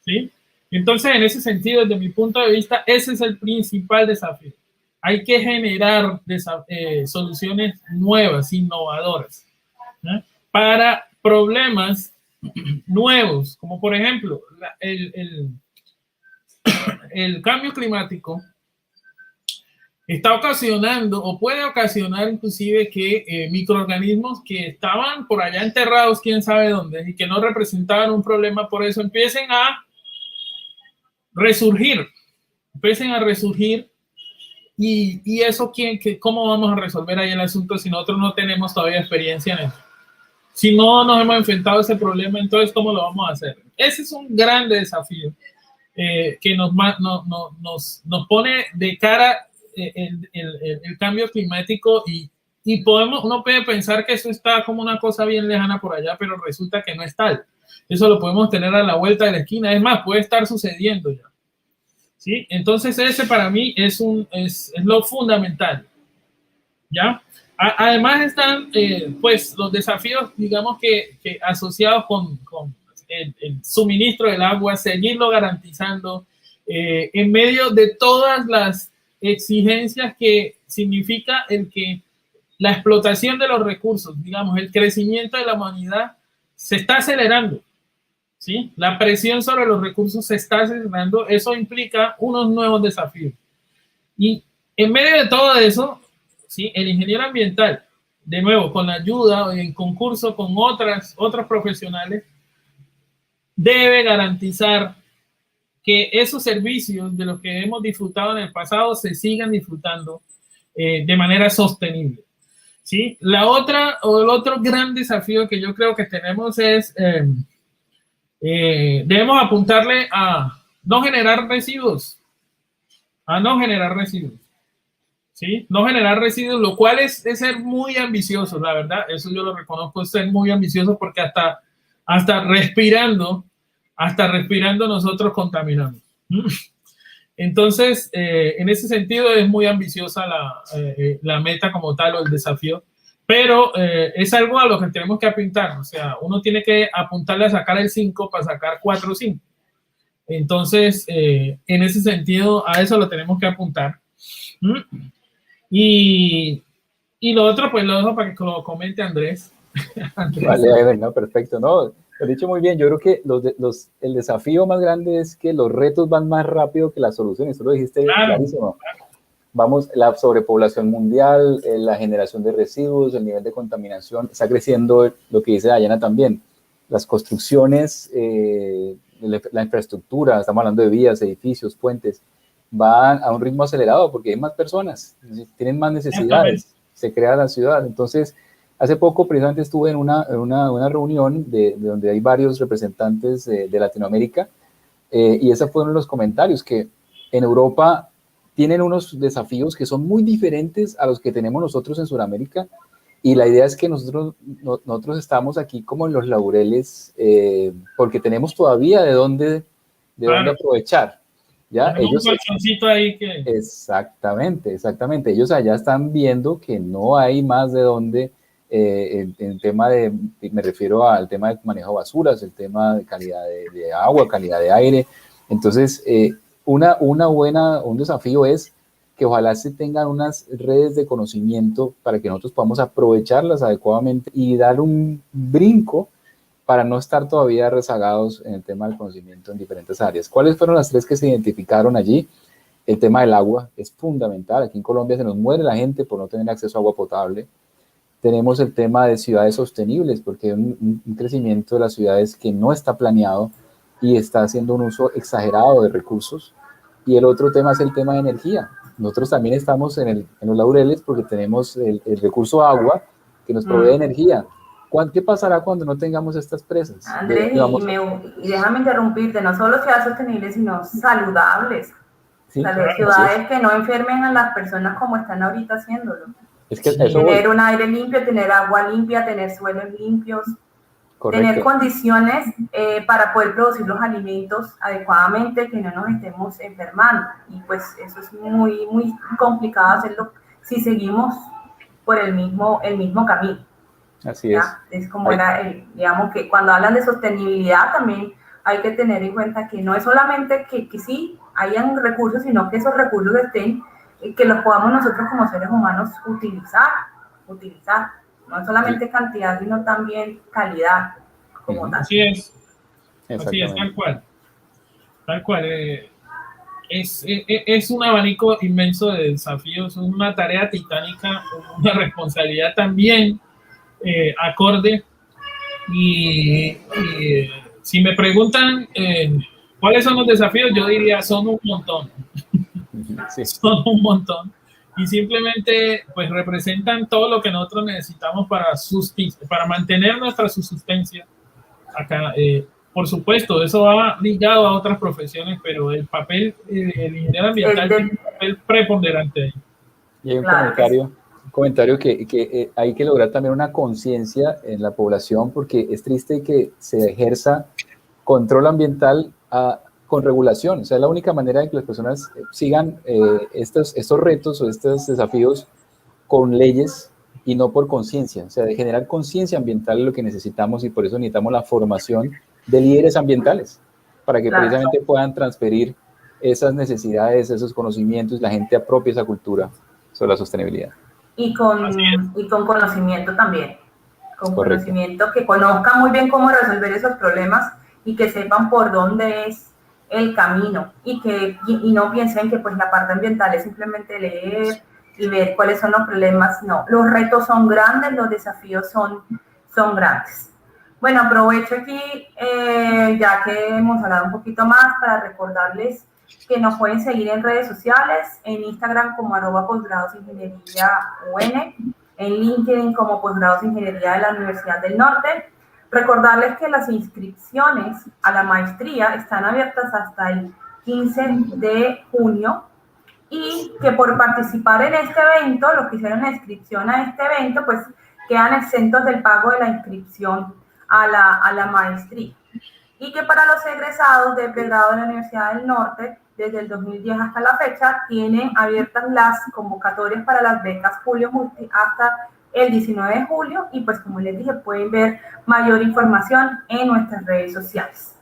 ¿sí? Entonces, en ese sentido, desde mi punto de vista, ese es el principal desafío. Hay que generar soluciones nuevas, innovadoras, ¿no? Para problemas nuevos, como por ejemplo el cambio climático está ocasionando o puede ocasionar inclusive que microorganismos que estaban por allá enterrados, quién sabe dónde, y que no representaban un problema, por eso empiecen a resurgir, y eso, ¿cómo vamos a resolver ahí el asunto si nosotros no tenemos todavía experiencia en eso? Si no nos hemos enfrentado a ese problema, entonces ¿cómo lo vamos a hacer? Ese es un gran desafío que nos pone de cara el cambio climático, y uno puede pensar que eso está como una cosa bien lejana por allá, pero resulta que no es tal. Eso lo podemos tener a la vuelta de la esquina. Es más, puede estar sucediendo ya, ¿sí? Entonces ese para mí es lo fundamental, ¿ya? Además están pues los desafíos, digamos que asociados con el suministro del agua, seguirlo garantizando en medio de todas las exigencias que significa el que la explotación de los recursos, digamos, el crecimiento de la humanidad se está acelerando, ¿sí? La presión sobre los recursos se está acelerando. Eso implica unos nuevos desafíos. Y en medio de todo eso, ¿sí? El ingeniero ambiental, de nuevo, con la ayuda, en concurso con otros profesionales, debe garantizar que esos servicios de los que hemos disfrutado en el pasado se sigan disfrutando de manera sostenible, ¿sí? El otro gran desafío que yo creo que tenemos es debemos apuntarle a no generar residuos, ¿sí? No generar residuos, lo cual es ser muy ambicioso, la verdad, eso yo lo reconozco, es ser muy ambicioso, porque hasta respirando nosotros contaminamos. Entonces, en ese sentido es muy ambiciosa la meta como tal, o el desafío, pero es algo a lo que tenemos que apuntar. O sea, uno tiene que apuntarle a sacar el 5 para sacar 4 o 5. Entonces, en ese sentido, a eso lo tenemos que apuntar. Y lo otro, pues lo dejo para que lo comente Andrés. Vale, no, perfecto. No, lo he dicho muy bien. Yo creo que el desafío más grande es que los retos van más rápido que las soluciones. Tú lo dijiste clarísimo. Vamos, la sobrepoblación mundial, la generación de residuos, el nivel de contaminación, está creciendo. Lo que dice Dayana también, las construcciones, la infraestructura, estamos hablando de vías, edificios, puentes, van a un ritmo acelerado porque hay más personas, tienen más necesidades, se crea la ciudad. Entonces, hace poco precisamente estuve en una reunión de donde hay varios representantes de Latinoamérica, y esos fueron los comentarios, que en Europa tienen unos desafíos que son muy diferentes a los que tenemos nosotros en Sudamérica, y la idea es que nosotros estamos aquí como en los laureles, porque tenemos todavía de dónde aprovechar. ¿Ya? Ellos, un colchoncito ahí que... Exactamente. Ellos allá están viendo que no hay más de dónde, en tema me refiero al tema de manejo de basuras, el tema de calidad de agua, calidad de aire. Entonces, un desafío es que ojalá se tengan unas redes de conocimiento para que nosotros podamos aprovecharlas adecuadamente y dar un brinco para no estar todavía rezagados en el tema del conocimiento en diferentes áreas. ¿Cuáles fueron las 3 que se identificaron allí? El tema del agua es fundamental. Aquí en Colombia se nos muere la gente por no tener acceso a agua potable. Tenemos el tema de ciudades sostenibles, porque hay un crecimiento de las ciudades que no está planeado y está haciendo un uso exagerado de recursos. Y el otro tema es el tema de energía. Nosotros también estamos en los laureles porque tenemos el recurso agua que nos provee energía. ¿Qué pasará cuando no tengamos estas presas? Andrés, y déjame interrumpirte, no solo ciudades sostenibles, sino saludables. Sí, ciudades que no enfermen a las personas como están ahorita haciéndolo. Es que tener un aire limpio, tener agua limpia, tener suelos limpios, correcto, tener condiciones para poder producir los alimentos adecuadamente, que no nos estemos enfermando. Y pues eso es muy, muy complicado hacerlo si seguimos por el mismo camino. Así es. Es como digamos que cuando hablan de sostenibilidad también hay que tener en cuenta que no es solamente que sí hayan recursos, sino que esos recursos estén, que los podamos nosotros como seres humanos utilizar. No es solamente cantidad, sino también calidad como tal. Así es, tal cual. Tal cual. Es un abanico inmenso de desafíos, es una tarea titánica, una responsabilidad también acorde. Y si me preguntan cuáles son los desafíos, yo diría son un montón. Sí. Son un montón. Y simplemente pues representan todo lo que nosotros necesitamos para mantener nuestra subsistencia acá. Por supuesto, eso va ligado a otras profesiones, pero el papel, el ingeniero ambiental tiene un papel preponderante ahí. Y hay un comentario que hay que lograr también una conciencia en la población, porque es triste que se ejerza control ambiental con regulación. O sea, es la única manera de que las personas sigan estos retos o estos desafíos con leyes y no por conciencia. O sea, de generar conciencia ambiental es lo que necesitamos, y por eso necesitamos la formación de líderes ambientales para que precisamente puedan transferir esas necesidades, esos conocimientos, y la gente apropie esa cultura sobre la sostenibilidad. Y con conocimiento también. Con conocimiento, que conozcan muy bien cómo resolver esos problemas y que sepan por dónde es el camino, y no piensen que pues la parte ambiental es simplemente leer y ver cuáles son los problemas. No, los retos son grandes, los desafíos son grandes. Bueno, aprovecho aquí, ya que hemos hablado un poquito más, para recordarles que nos pueden seguir en redes sociales, en Instagram como @posgradosingeniería-UN, en LinkedIn como Posgrados Ingeniería de la Universidad del Norte. Recordarles que las inscripciones a la maestría están abiertas hasta el 15 de junio, y que por participar en este evento, los que hicieron la inscripción a este evento, pues quedan exentos del pago de la inscripción a la maestría. Y que para los egresados de pregrado de la Universidad del Norte, desde el 2010 hasta la fecha, tienen abiertas las convocatorias para las becas Julio Multi hasta el 19 de julio, y pues como les dije, pueden ver mayor información en nuestras redes sociales.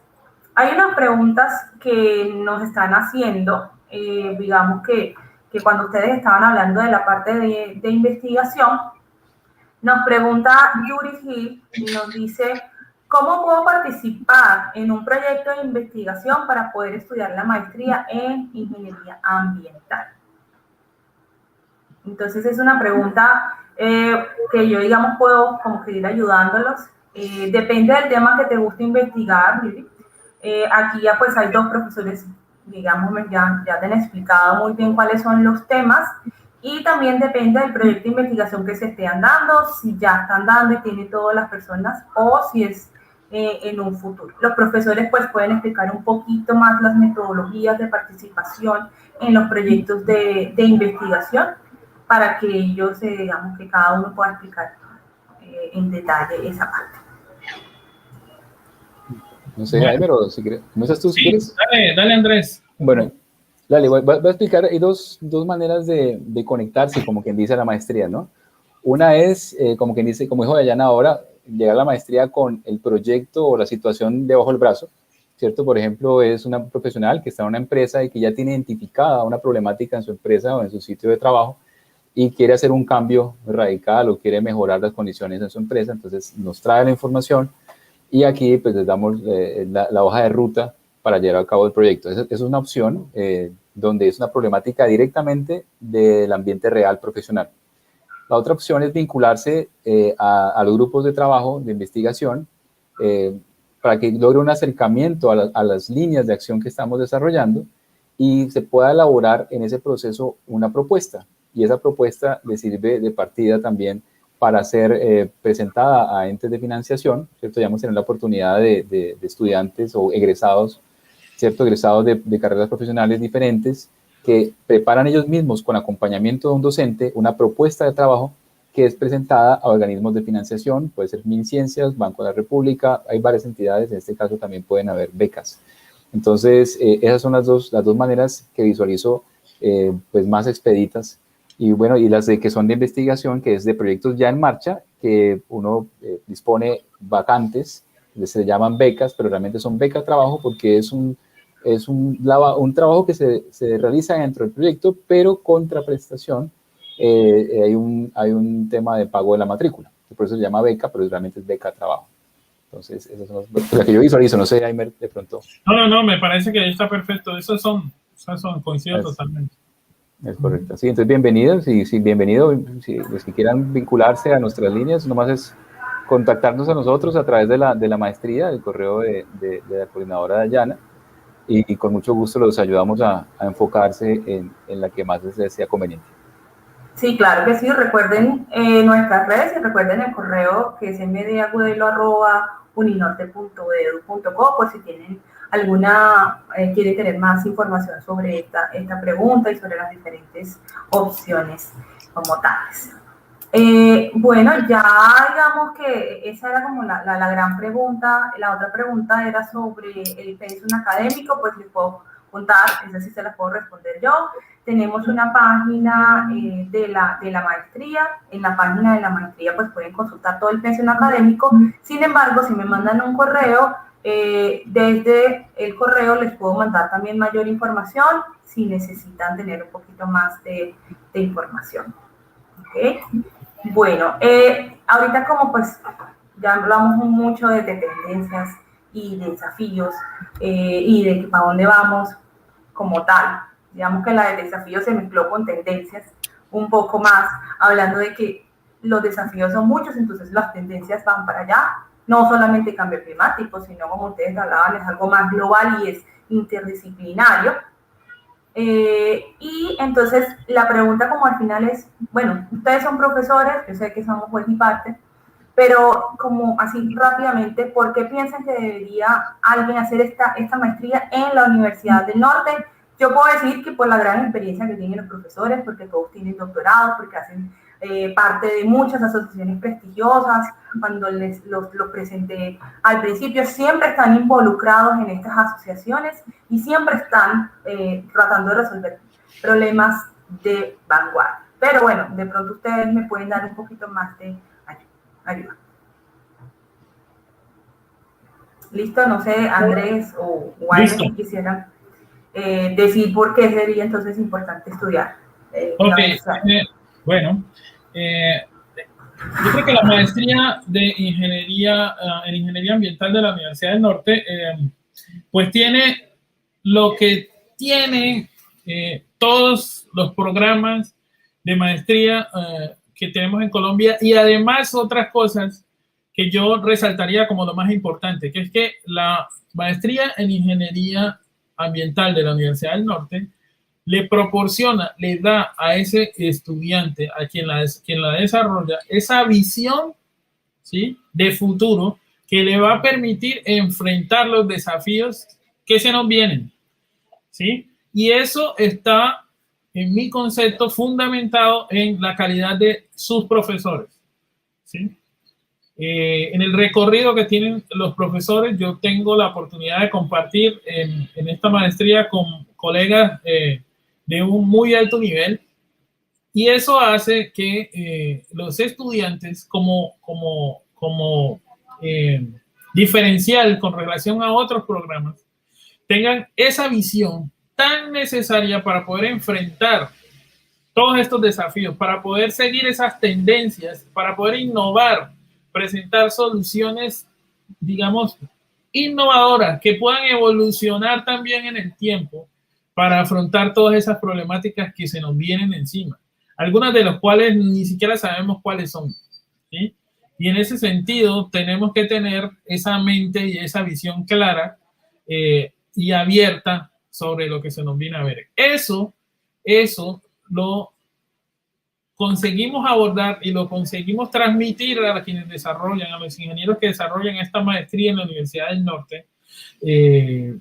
Hay unas preguntas que nos están haciendo, digamos que cuando ustedes estaban hablando de la parte de investigación, nos pregunta Yuri Gil y nos dice: ¿cómo puedo participar en un proyecto de investigación para poder estudiar la maestría en ingeniería ambiental? Entonces es una pregunta que yo, digamos, puedo como que ir ayudándolos. Depende del tema que te guste investigar, Yuri. Aquí ya pues hay dos profesores, digamos, ya te han explicado muy bien cuáles son los temas, y también depende del proyecto de investigación que se estén dando, si ya están dando y tienen todas las personas, o si es en un futuro. Los profesores pues pueden explicar un poquito más las metodologías de participación en los proyectos de investigación, para que ellos, digamos, que cada uno pueda explicar en detalle esa parte. No sé, Jaime, pero si quieres, ¿comienzas tú si quieres? Dale, Andrés. Bueno, dale, voy a explicar. Hay dos maneras de conectarse, como quien dice, a la maestría, ¿no? Una es, como quien dice, como dijo Dayana ahora, llegar a la maestría con el proyecto o la situación debajo del brazo, ¿cierto? Por ejemplo, es una profesional que está en una empresa y que ya tiene identificada una problemática en su empresa o en su sitio de trabajo y quiere hacer un cambio radical o quiere mejorar las condiciones en su empresa. Entonces nos trae la información y aquí pues les damos la hoja de ruta para llevar a cabo el proyecto. Esa es una opción donde es una problemática directamente del ambiente real profesional. La otra opción es vincularse a los grupos de trabajo de investigación para que logre un acercamiento a las líneas de acción que estamos desarrollando y se pueda elaborar en ese proceso una propuesta. Y esa propuesta le sirve de partida también para ser presentada a entes de financiación, ¿cierto? Ya hemos tenido la oportunidad de estudiantes o egresados, ¿cierto? Egresados de carreras profesionales diferentes que preparan ellos mismos con acompañamiento de un docente una propuesta de trabajo que es presentada a organismos de financiación, puede ser MinCiencias, Banco de la República, hay varias entidades, en este caso también pueden haber becas. Entonces, esas son las dos maneras que visualizo pues más expeditas Y bueno, y las que son de investigación, que es de proyectos ya en marcha, que uno dispone vacantes, se llaman becas, pero realmente son becas de trabajo porque es un trabajo que se realiza dentro del proyecto, pero contra prestación hay un tema de pago de la matrícula. Por eso se llama beca, pero realmente es beca de trabajo. Entonces, esas son las que yo visualizo. No sé, Aimer, de pronto. No, me parece que ahí está perfecto. Esos son coincido totalmente. Es correcto. Sí, entonces bienvenidos y bienvenido. Si los que quieran vincularse a nuestras líneas, nomás es contactarnos a nosotros a través de la maestría, del correo de la coordinadora Dayana, y con mucho gusto los ayudamos a enfocarse en la que más les sea conveniente. Sí, claro que sí. Recuerden nuestras redes y recuerden el correo que es mdagudelo@uninorte.edu.co, por si tienen quieren tener más información sobre esta pregunta y sobre las diferentes opciones como tales. Bueno, ya digamos que esa era como la gran pregunta. La otra pregunta era sobre el pensum académico, pues les puedo contar, esa sí se la puedo responder yo. Tenemos una página de la maestría. En la página de la maestría pues pueden consultar todo el pensum académico. Sin embargo, si me mandan un correo, desde el correo les puedo mandar también mayor información si necesitan tener un poquito más de información. ¿Okay? Bueno, ahorita como pues ya hablamos mucho de tendencias y de desafíos y de para dónde vamos como tal. Digamos que la de desafíos se mezcló con tendencias un poco más, hablando de que los desafíos son muchos, entonces las tendencias van para allá. No solamente cambio climático, sino como ustedes hablaban, es algo más global y es interdisciplinario. Y entonces la pregunta como al final es, bueno, ustedes son profesores, yo sé que somos juez y parte, pero como así rápidamente, ¿por qué piensan que debería alguien hacer esta maestría en la Universidad del Norte? Yo puedo decir que por la gran experiencia que tienen los profesores, porque todos tienen doctorados, porque hacen parte de muchas asociaciones prestigiosas. Cuando los presenté al principio, siempre están involucrados en estas asociaciones y siempre están tratando de resolver problemas de vanguardia. Pero bueno, de pronto ustedes me pueden dar un poquito más de ayuda. ¿Listo? No sé, Andrés o Juan, si quisieran decir por qué sería entonces importante estudiar. Bueno, yo creo que la maestría de ingeniería en ingeniería ambiental de la Universidad del Norte, pues tiene lo que tiene todos los programas de maestría que tenemos en Colombia, y además otras cosas que yo resaltaría como lo más importante, que es que la maestría en ingeniería ambiental de la Universidad del Norte le proporciona, le da a ese estudiante, a quien la desarrolla, esa visión, ¿sí?, de futuro que le va a permitir enfrentar los desafíos que se nos vienen, ¿sí? Y eso está, en mi concepto, fundamentado en la calidad de sus profesores, ¿sí? En el recorrido que tienen los profesores, yo tengo la oportunidad de compartir en esta maestría con colegas de un muy alto nivel, y eso hace que los estudiantes como diferencial con relación a otros programas tengan esa visión tan necesaria para poder enfrentar todos estos desafíos, para poder seguir esas tendencias, para poder innovar, presentar soluciones, digamos, innovadoras que puedan evolucionar también en el tiempo para afrontar todas esas problemáticas que se nos vienen encima, algunas de las cuales ni siquiera sabemos cuáles son, ¿sí? Y en ese sentido tenemos que tener esa mente y esa visión clara y abierta sobre lo que se nos viene a ver. Eso lo conseguimos abordar y lo conseguimos transmitir a quienes desarrollan, a los ingenieros que desarrollan esta maestría en la Universidad del Norte, de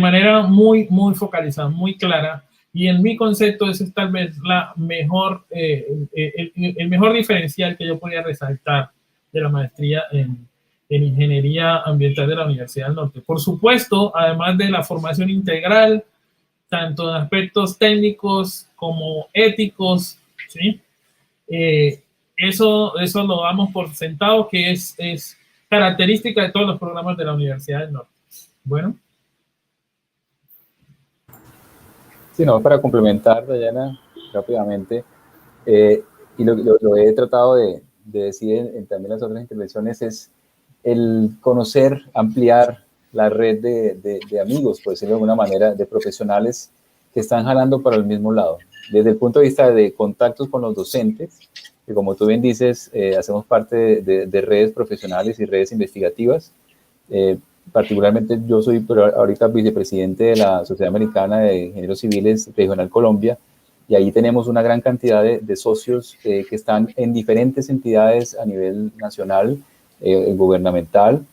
manera muy, muy focalizada, muy clara. Y en mi concepto, ese es tal vez el mejor diferencial que yo podría resaltar de la maestría en Ingeniería Ambiental de la Universidad del Norte. Por supuesto, además de la formación integral, tanto en aspectos técnicos como éticos, ¿sí? Eso lo damos por sentado, que es característica de todos los programas de la Universidad del Norte. Bueno. Sí, no, para complementar, Dayana, rápidamente, y lo he tratado de decir en también las otras intervenciones, es el conocer, ampliar la red de amigos, por decirlo de alguna manera, de profesionales que están jalando para el mismo lado. Desde el punto de vista de contactos con los docentes, que como tú bien dices, hacemos parte de redes profesionales y redes investigativas. Particularmente yo soy ahorita vicepresidente de la Sociedad Americana de Ingenieros Civiles Regional Colombia, y ahí tenemos una gran cantidad de socios que están en diferentes entidades a nivel nacional, gubernamental,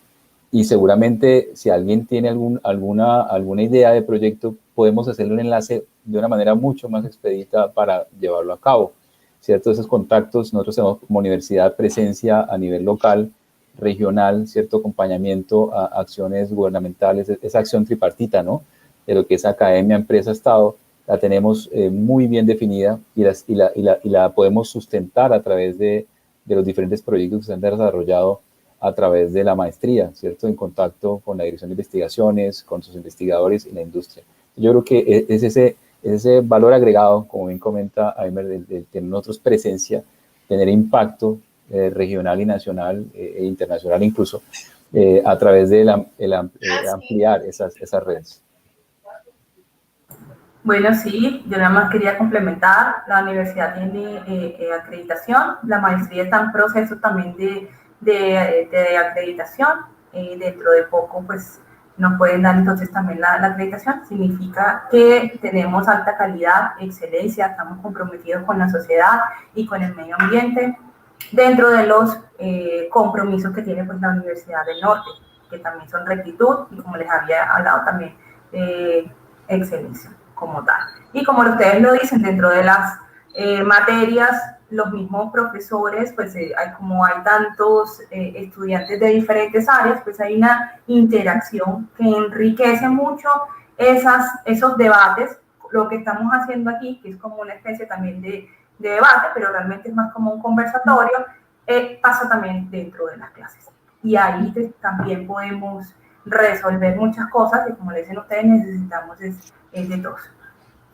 y seguramente si alguien tiene alguna idea de proyecto, podemos hacerle un enlace de una manera mucho más expedita para llevarlo a cabo, ¿cierto? Esos contactos, nosotros tenemos como universidad presencia a nivel local, regional, cierto acompañamiento a acciones gubernamentales, esa acción tripartita, ¿no? De lo que es academia, empresa, Estado, la tenemos muy bien definida y la podemos sustentar a través de los diferentes proyectos que se han desarrollado a través de la maestría, ¿cierto? En contacto con la Dirección de Investigaciones, con sus investigadores y la industria. Yo creo que es ese valor agregado, como bien comenta Aimer, de tener nosotros presencia, tener impacto regional y nacional e internacional incluso, a través de ampliar esas redes. Bueno, sí, yo nada más quería complementar, la universidad tiene acreditación, la maestría está en proceso también de acreditación, dentro de poco pues nos pueden dar entonces también la acreditación, significa que tenemos alta calidad, excelencia, estamos comprometidos con la sociedad y con el medio ambiente, dentro de los compromisos que tiene pues la Universidad del Norte, que también son rectitud y como les había hablado también, excelencia como tal. Y como ustedes lo dicen, dentro de las materias, los mismos profesores, pues hay tantos estudiantes de diferentes áreas, pues hay una interacción que enriquece mucho esos debates, lo que estamos haciendo aquí, que es como una especie también de debate, pero realmente es más como un conversatorio, pasa también dentro de las clases. Y ahí también podemos resolver muchas cosas y como le dicen ustedes, necesitamos es de todos.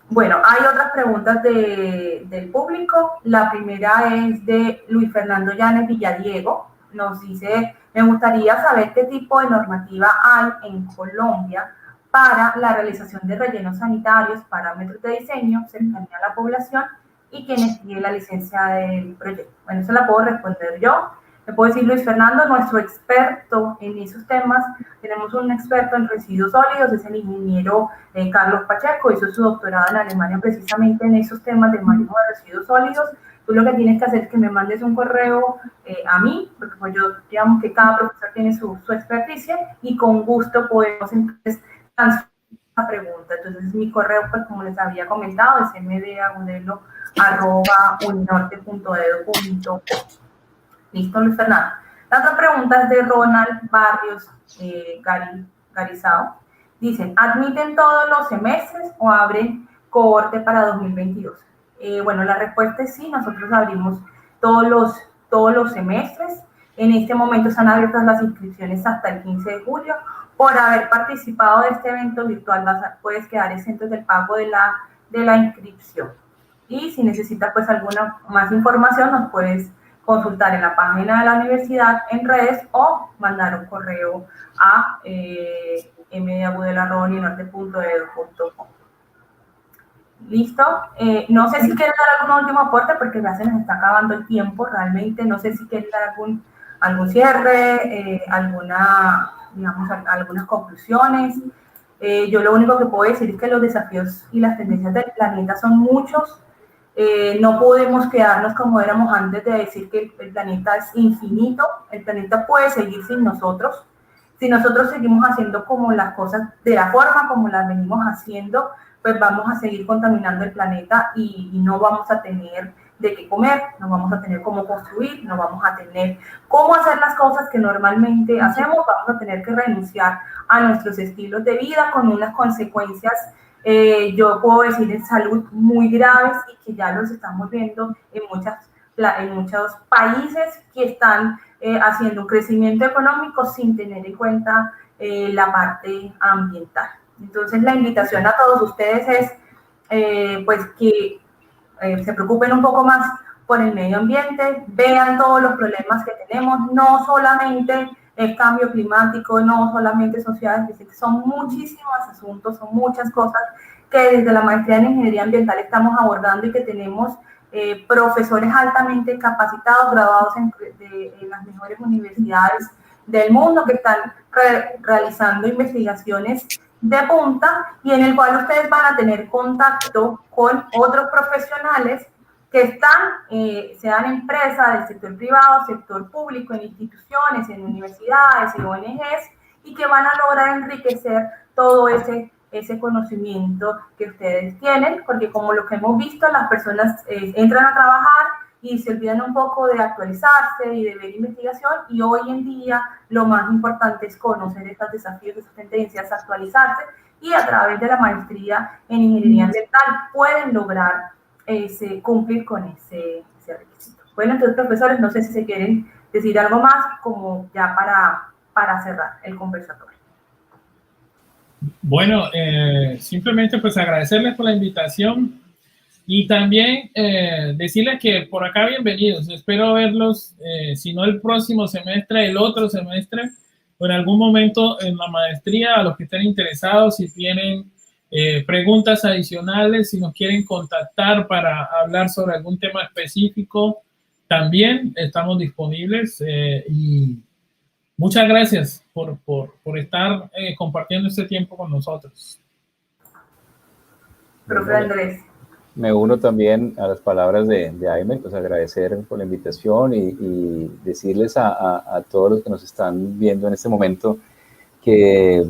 Bueno, hay otras preguntas del público. La primera es de Luis Fernando Llanes Villadiego. Nos dice, me gustaría saber qué tipo de normativa hay en Colombia para la realización de rellenos sanitarios, parámetros de diseño, cercanía a la población y quienes tienen la licencia del proyecto. Bueno, eso la puedo responder yo. Me puedo decir Luis Fernando, nuestro experto en esos temas. Tenemos un experto en residuos sólidos, es el ingeniero Carlos Pacheco, hizo su doctorado en Alemania precisamente en esos temas de manejo de residuos sólidos. Tú lo que tienes que hacer es que me mandes un correo a mí, porque pues yo digamos que cada profesor tiene su experticia y con gusto podemos entonces transferir la pregunta. Entonces mi correo, pues como les había comentado, es mdagudelo@uninorte.edu.co. Listo, Luis Fernando. La otra pregunta es de Ronald Barrios Garizao. Dicen, ¿admiten todos los semestres o abren cohorte para 2022? Bueno, la respuesta es sí, nosotros abrimos todos los semestres. En este momento están abiertas las inscripciones hasta el 15 de julio. Por haber participado de este evento virtual, puedes quedar exento del pago de la inscripción. Y si necesitas pues alguna más información, nos puedes consultar en la página de la universidad en redes o mandar un correo a mdagudelo@uninorte.edu.co. ¿Listo? No sé si quieren dar algún último aporte porque ya se nos está acabando el tiempo realmente. No sé si quieren dar algún cierre, algunas conclusiones. Yo lo único que puedo decir es que los desafíos y las tendencias del planeta son muchos. No podemos quedarnos como éramos antes de decir que el planeta es infinito, el planeta puede seguir sin nosotros. Si nosotros seguimos haciendo como las cosas de la forma como las venimos haciendo, pues vamos a seguir contaminando el planeta y no vamos a tener de qué comer, no vamos a tener cómo construir, no vamos a tener cómo hacer las cosas que normalmente hacemos, vamos a tener que renunciar a nuestros estilos de vida con unas consecuencias yo puedo decir en salud muy graves y que ya los estamos viendo en muchos países que están haciendo un crecimiento económico sin tener en cuenta la parte ambiental. Entonces la invitación a todos ustedes es pues que se preocupen un poco más por el medio ambiente, vean todos los problemas que tenemos, no solamente el cambio climático, no solamente sociedades, son muchísimos asuntos, son muchas cosas que desde la maestría en ingeniería ambiental estamos abordando y que tenemos profesores altamente capacitados, graduados en las mejores universidades del mundo que están realizando investigaciones de punta y en el cual ustedes van a tener contacto con otros profesionales que están, sean empresas del sector privado, sector público, en instituciones, en universidades, en ONGs, y que van a lograr enriquecer todo ese conocimiento que ustedes tienen, porque como lo que hemos visto, las personas entran a trabajar y se olvidan un poco de actualizarse y de ver investigación, y hoy en día lo más importante es conocer estos desafíos, estas tendencias, actualizarse, y a través de la maestría en ingeniería ambiental pueden lograr cumplir con ese requisito. Bueno, entonces, profesores, no sé si se quieren decir algo más como ya para cerrar el conversatorio. Bueno, simplemente pues agradecerles por la invitación y también decirles que por acá bienvenidos. Espero verlos, si no el próximo semestre, el otro semestre, o en algún momento en la maestría, a los que estén interesados, si tienen preguntas adicionales, si nos quieren contactar para hablar sobre algún tema específico, también estamos disponibles y muchas gracias por estar compartiendo este tiempo con nosotros. Profe Andrés. Me uno también a las palabras de Aimer, pues agradecer por la invitación y decirles a todos los que nos están viendo en este momento que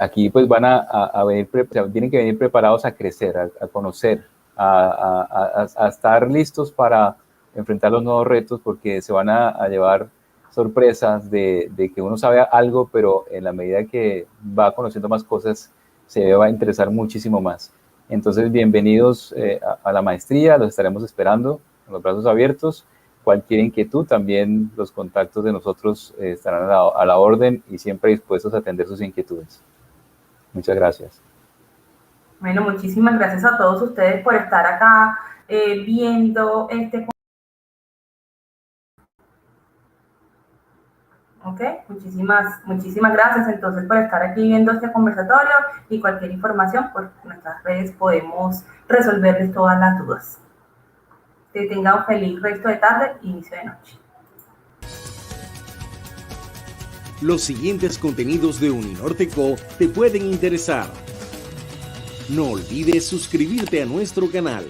aquí pues van a venir, tienen que venir preparados a crecer, a conocer, a estar listos para enfrentar los nuevos retos, porque se van a llevar sorpresas de que uno sabe algo, pero en la medida que va conociendo más cosas, se va a interesar muchísimo más. Entonces, bienvenidos a la maestría, los estaremos esperando con los brazos abiertos. Cualquier inquietud, también los contactos de nosotros estarán a la orden y siempre dispuestos a atender sus inquietudes. Muchas gracias. Bueno, muchísimas gracias a todos ustedes por estar acá viendo este. Ok, muchísimas gracias entonces por estar aquí viendo este conversatorio y cualquier información por nuestras redes podemos resolverles todas las dudas. Que tengan un feliz resto de tarde e inicio de noche. Los siguientes contenidos de Uninorteco te pueden interesar. No olvides suscribirte a nuestro canal.